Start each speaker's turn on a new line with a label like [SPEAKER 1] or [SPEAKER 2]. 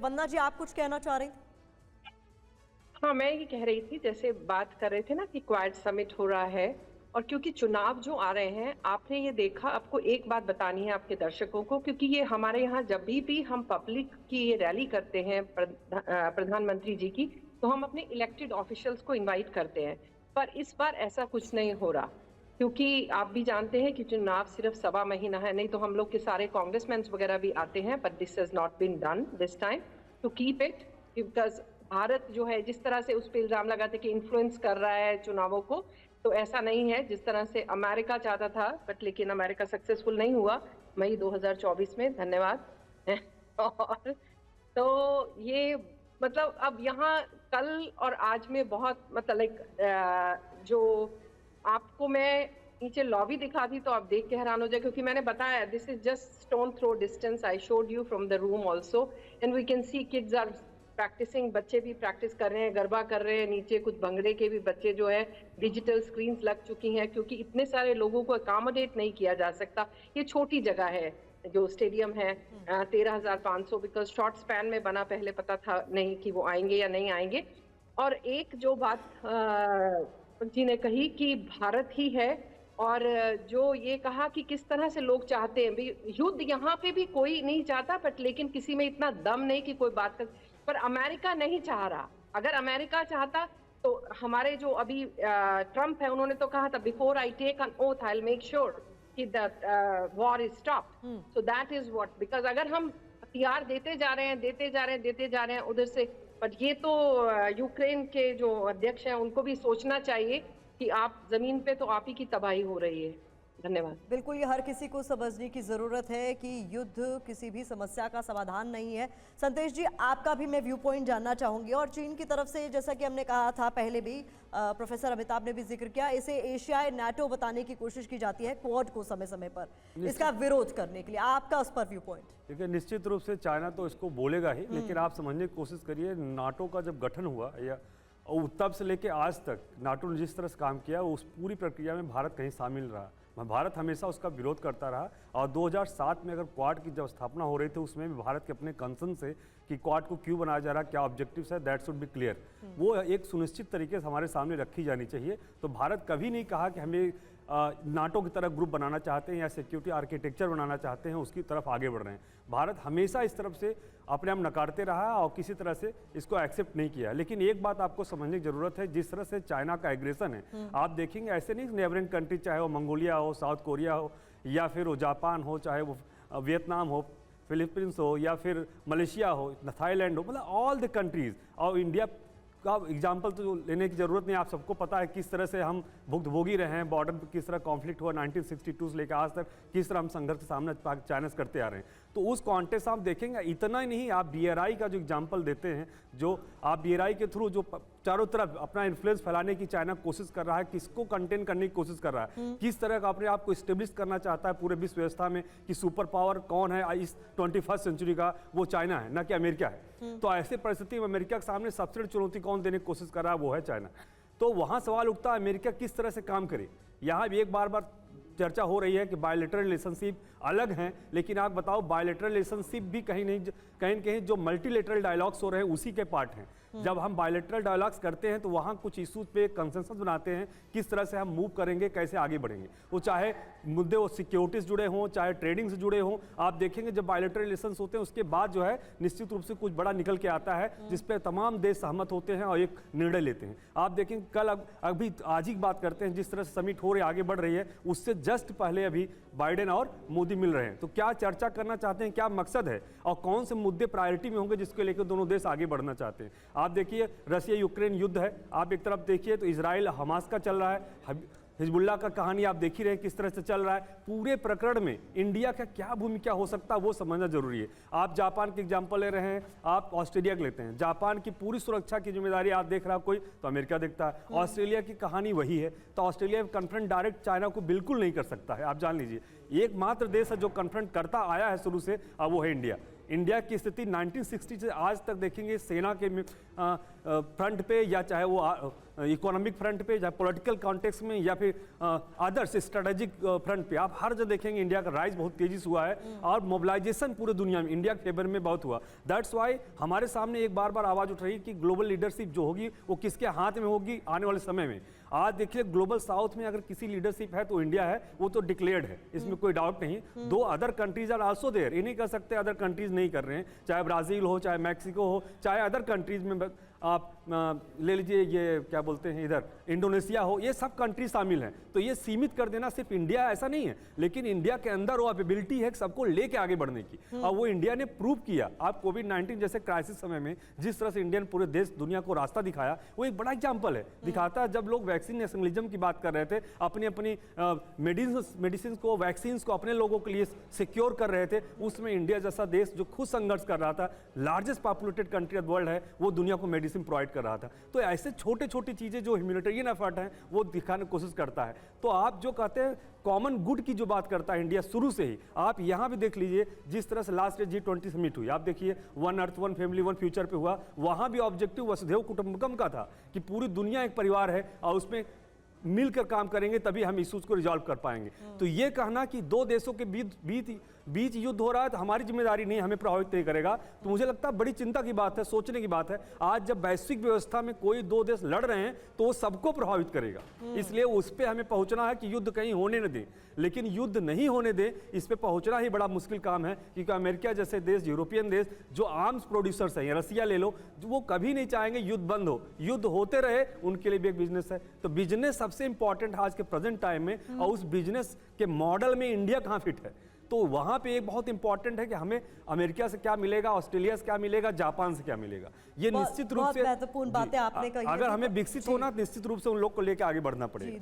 [SPEAKER 1] वंदना जी, आप कुछ कहना चाह रही?
[SPEAKER 2] हाँ, मैं ये कह रही थी, जैसे बात कर रहे थे ना कि क्वाड समिट हो रहा है, और क्योंकि चुनाव जो आ रहे हैं, आपने ये देखा, आपको एक बात बतानी है आपके दर्शकों को, क्योंकि ये हमारे यहाँ जब भी हम पब्लिक की ये रैली करते हैं प्रधानमंत्री जी की, तो हम अपने इलेक्टेड ऑफिशियल्स को इनवाइट करते हैं। पर इस बार ऐसा कुछ नहीं हो रहा, क्योंकि आप भी जानते हैं कि चुनाव सिर्फ 1.25 महीना है, नहीं तो हम लोग के सारे कांग्रेसमैन वगैरह भी आते हैं, but this has not been done this time to keep it, because Bharat जो है जिस तरह से उस पर इल्जाम लगाते कि इन्फ्लुएंस कर रहा है चुनावों को, तो ऐसा नहीं है जिस तरह से अमेरिका चाहता था, बट लेकिन अमेरिका सक्सेसफुल नहीं हुआ मई 2024 में। धन्यवाद। और तो ये मतलब अब यहाँ कल और आज में बहुत मतलब लाइक जो आपको मैं नीचे लॉबी दिखा दी तो आप देख के हैरान हो जाए, क्योंकि मैंने बताया this is just stone throw distance, I showed you from the room also, and we can see kids are practising, बच्चे भी प्रैक्टिस कर रहे हैं, गरबा कर रहे हैं, नीचे कुछ भंगड़े के भी बच्चे जो है, डिजिटल स्क्रीन्स लग चुकी हैं, क्योंकि इतने सारे लोगों को अकोमोडेट नहीं किया जा सकता। ये छोटी जगह है जो स्टेडियम है, 13,500, बिकॉज शॉर्ट स्पैन में बना, पहले पता था नहीं कि वो आएंगे या नहीं आएंगे। और एक जो बात जी ने कही कि भारत ही है, और जो ये कहा कि किस तरह से लोग चाहते हैं युद्ध, यहाँ पे भी कोई नहीं चाहता, बट लेकिन किसी में इतना दम नहीं कि कोई बात कर, पर अमेरिका नहीं चाह रहा। अगर अमेरिका चाहता तो हमारे जो अभी ट्रम्प है, उन्होंने तो कहा था before I take an oath I will make sure कि the war is stopped. So that is what, because अगर हम हथियार देते जा रहे हैं उधर से, बट ये तो यूक्रेन के जो अध्यक्ष हैं उनको भी सोचना चाहिए कि आप जमीन पे तो आप ही की तबाही हो रही है। धन्यवाद।
[SPEAKER 1] बिल्कुल, ये हर किसी को समझने की जरूरत है कि युद्ध किसी भी समस्या का समाधान नहीं है। संदेश जी, आपका भी मैं व्यू पॉइंट जानना चाहूंगी। और चीन की तरफ से, जैसा कि हमने कहा था पहले भी, प्रोफेसर अमिताभ ने भी जिक्र किया, इसे एशियाई नाटो बताने की कोशिश की जाती है, क्वाड को समय समय पर इसका विरोध करने के लिए। आपका उस पर व्यू पॉइंट?
[SPEAKER 3] देखिए, निश्चित रूप से चाइना तो इसको बोलेगा ही, लेकिन आप समझने की कोशिश करिए, नाटो का जब गठन हुआ या तब से लेके आज तक नाटो ने जिस तरह से काम किया, उस पूरी प्रक्रिया में भारत कहीं शामिल रहा। भारत हमेशा उसका विरोध करता रहा, और 2007 में अगर क्वाड की जब स्थापना हो रही थी, उसमें भी भारत के अपने कंसर्न से कि क्वाड को क्यों बनाया जा रहा है, क्या ऑब्जेक्टिव्स है, दैट शुड बी क्लियर, वो एक सुनिश्चित तरीके से हमारे सामने रखी जानी चाहिए। तो भारत कभी नहीं कहा कि हमें नाटो की तरह ग्रुप बनाना चाहते हैं या सिक्योरिटी आर्किटेक्चर बनाना चाहते हैं, उसकी तरफ आगे बढ़ रहे हैं। भारत हमेशा इस तरफ से अपने आप नकारते रहा और किसी तरह से इसको एक्सेप्ट नहीं किया। लेकिन एक बात आपको समझने की जरूरत है, जिस तरह से चाइना का एग्रेशन है, आप देखेंगे ऐसे नहीं नेबरिंग कंट्री, चाहे वो मंगोलिया हो, साउथ कोरिया हो, या फिर वो जापान हो, चाहे वो वियतनाम हो, फिलीपींस हो, या फिर मलेशिया हो, थाईलैंड हो, मतलब ऑल द कंट्रीज़, और इंडिया का एग्जाम्पल तो लेने की जरूरत नहीं, आप सबको पता है किस तरह से हम भुक्तभोगी रहे हैं, बॉर्डर पर किस तरह कॉन्फ्लिक्ट हुआ 1962 से लेकर आज तक, किस तरह हम संघर्ष के सामने चाइना से करते आ रहे हैं। तो उस कॉन्टेक्स्ट आप देखेंगे, इतना ही नहीं, आप BRI का जो एग्जाम्पल देते हैं, जो आप BRI के थ्रू जो चारों तरफ अपना इन्फ्लुएंस फैलाने की चाइना कोशिश कर रहा है, किसको कंटेन करने की कोशिश कर रहा है, किस तरह का अपने आप को स्टेब्लिश करना चाहता है पूरे विश्व व्यवस्था में कि सुपर पावर कौन है इस 21st सेंचुरी का, वो चाइना है, ना कि अमेरिका है। तो ऐसे परिस्थिति में अमेरिका के सामने सबसे बड़ी चुनौती कौन देने की कोशिश कर रहा है, वो है चाइना। तो वहां सवाल उठता है अमेरिका किस तरह से काम करे। यहाँ भी एक बार चर्चा हो रही है कि बायलैटरल रिलेशनशिप अलग हैं, लेकिन आप बताओ बायलैटरल रिलेशनशिप भी कहीं जो मल्टीलेटरल डायलॉग्स हो रहे हैं उसी के पार्ट हैं। जब हम बायलैटरल डायलॉग्स करते हैं तो वहाँ कुछ इश्यूज पे कंसेंसस बनाते हैं, किस तरह से हम मूव करेंगे, कैसे आगे बढ़ेंगे। वो चाहे मुद्दे वो सिक्योरिटी से जुड़े हों, चाहे ट्रेडिंग से जुड़े हों, आप देखेंगे जब बायलैटरल रिलेशंस होते हैं उसके बाद जो है निश्चित रूप से कुछ बड़ा निकल के आता है, जिसपे तमाम देश सहमत होते हैं और एक निर्णय लेते हैं। आप देखेंगे कल अभी आज ही बात करते हैं, जिस तरह से समिट हो रही है, आगे बढ़ रही है, उससे जस्ट पहले अभी बाइडेन और मोदी मिल रहे हैं। तो क्या चर्चा करना चाहते हैं, क्या मकसद है, और कौन से मुद्दे प्रायोरिटी में होंगे जिसको लेकर दोनों देश आगे बढ़ना चाहते हैं। आप देखिए रसिया यूक्रेन युद्ध है, आप एक तरफ देखिए तो इजराइल हमास का चल रहा है, हिजबुल्ला का कहानी आप देख ही रहे हैं किस तरह से चल रहा है। पूरे प्रकरण में इंडिया का क्या भूमिका हो सकता है वो समझना जरूरी है। आप जापान के एग्जांपल ले रहे हैं, आप ऑस्ट्रेलिया के लेते हैं, जापान की पूरी सुरक्षा की जिम्मेदारी आप देख रहा कोई तो अमेरिका देखता है। ऑस्ट्रेलिया की कहानी वही है, तो ऑस्ट्रेलिया कन्फ्रंट डायरेक्ट चाइना को बिल्कुल नहीं कर सकता है। आप जान लीजिए एकमात्र देश है जो कन्फ्रंट करता आया है शुरू से, अब वो है इंडिया। इंडिया की स्थिति 1960 से आज तक देखेंगे, सेना के फ्रंट पे या चाहे वो इकोनॉमिक फ्रंट पे या पॉलिटिकल कॉन्टेक्स्ट में या फिर अदर्स स्ट्रेटेजिक फ्रंट पे, आप हर जगह देखेंगे इंडिया का राइज बहुत तेजी से हुआ है और मोबिलाइजेशन पूरे दुनिया में इंडिया के फेवर में बहुत हुआ। दैट्स वाई हमारे सामने एक बार आवाज उठ रही कि ग्लोबल लीडरशिप जो होगी वो किसके हाथ में होगी आने वाले समय में। आज देखिए ग्लोबल साउथ में अगर किसी लीडरशिप है तो इंडिया है, वो तो डिक्लेयर्ड है, इसमें कोई डाउट नहीं। Two other countries are also there, ये नहीं कह सकते अदर कंट्रीज नहीं कर रहे हैं, चाहे ब्राजील हो, चाहे मैक्सिको हो, चाहे अदर कंट्रीज में आप ले लीजिए ये क्या बोलते हैं इधर इंडोनेशिया हो, ये सब कंट्री शामिल हैं। तो ये सीमित कर देना सिर्फ इंडिया ऐसा नहीं है, लेकिन इंडिया के अंदर वो एबिलिटी है सबको लेके आगे बढ़ने की, और वो इंडिया ने प्रूव किया। आप कोविड-19 जैसे क्राइसिस समय में जिस तरह से इंडिया ने पूरे देश दुनिया को रास्ता दिखाया, वो एक बड़ा एग्जाम्पल है। दिखाता है जब लोग वैक्सीन नेशनलिज्म की बात कर रहे थे, अपनी अपनी मेडिसिन को, वैक्सीन को अपने लोगों के लिए सिक्योर कर रहे थे, उसमें इंडिया जैसा देश जो खुद संघर्ष कर रहा था, largest populated country of world है, वो दुनिया को मेडिसिन प्रोवाइड कर रहा था। तो ऐसे छोटे छोटी चीजें जो ह्यूमैनिटेरियन एफर्ट है वो दिखाने की कोशिश करता है। तो आप जो कहते हैं कॉमन गुड की जो बात करता है इंडिया शुरू से ही, आप यहाँ भी देख लीजिए जिस तरह से लास्ट ईयर G20 समिट हुई, आप देखिए one earth one family one future पे हुआ, वहाँ भी ऑब्जेक्टिव वसुधैव कुटुंबकम का था कि पूरी दुनिया एक परिवार है और उसमें मिलकर काम करेंगे तभी हम इश्यूज को रिजॉल्व कर पाएंगे। तो ये कहना कि दो देशों के बीच युद्ध हो रहा है तो हमारी जिम्मेदारी नहीं, हमें प्रभावित नहीं करेगा, तो मुझे लगता है बड़ी चिंता की बात है, सोचने की बात है। आज जब वैश्विक व्यवस्था में कोई दो देश लड़ रहे हैं तो वो सबको प्रभावित करेगा, इसलिए उस पर हमें पहुंचना है कि युद्ध कहीं होने न दें। लेकिन युद्ध नहीं होने दें, इस पे पहुंचना ही बड़ा मुश्किल काम है, क्योंकि अमेरिका जैसे देश, यूरोपियन देश जो आर्म्स प्रोड्यूसर्स हैं, रसिया ले लो, वो कभी नहीं चाहेंगे युद्ध बंद हो, युद्ध होते रहे, उनके लिए भी एक बिजनेस है। तो बिजनेस सबसे इंपॉर्टेंट आज के प्रेजेंट टाइम में, और उस बिजनेस के मॉडल में इंडिया कहाँ फिट है। तो वहाँ पे एक बहुत इंपॉर्टेंट है कि हमें अमेरिका से क्या मिलेगा, ऑस्ट्रेलिया से क्या मिलेगा, जापान से क्या मिलेगा। ये निश्चित रूप से
[SPEAKER 1] महत्वपूर्ण बातें आपने कही।
[SPEAKER 3] अगर हमें विकसित होना, निश्चित रूप से उन लोग को लेकर आगे बढ़ना पड़ेगा।